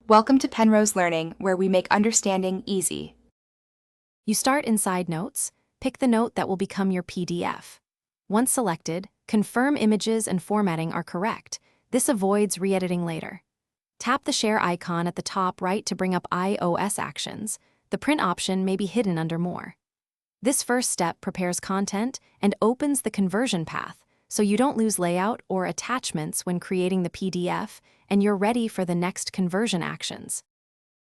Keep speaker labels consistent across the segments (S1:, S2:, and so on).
S1: Welcome to Penrose Learning, where we make understanding easy.
S2: You start inside Notes, pick the note that will become your PDF. Once selected, confirm images and formatting are correct. This avoids re-editing later. Tap the share icon at the top right to bring up iOS actions. The print option may be hidden under More. This first step prepares content and opens the conversion path, so you don't lose layout or attachments when creating the PDF, and you're ready for the next conversion actions.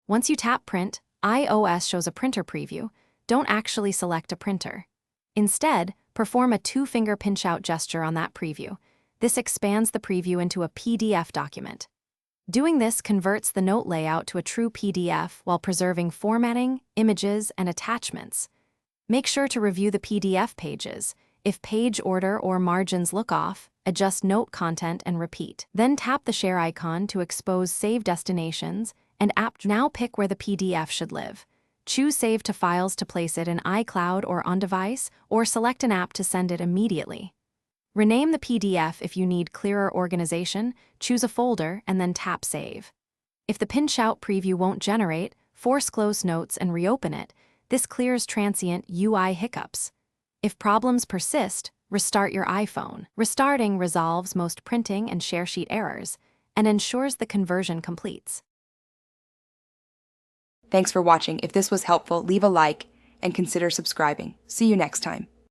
S2: Once you tap Print, iOS shows a printer preview. Don't actually select a printer. Instead, perform a two-finger pinch-out gesture on that preview. This expands the preview into a PDF document. Doing this converts the note layout to a true PDF while preserving formatting, images, and attachments. Make sure to review the PDF pages. If page order or margins look off, adjust note content and repeat. Then tap the share icon to expose save destinations and app. Now pick where the PDF should live. Choose Save to Files to place it in iCloud or on device, or select an app to send it immediately. Rename the PDF if you need clearer organization, choose a folder, and then tap Save. If the pinch-out preview won't generate, force close Notes and reopen it. This clears transient UI hiccups. If problems persist, restart your iPhone. Restarting resolves most printing and share sheet errors and ensures the conversion completes.
S1: Thanks for watching. If this was helpful, leave a like and consider subscribing. See you next time.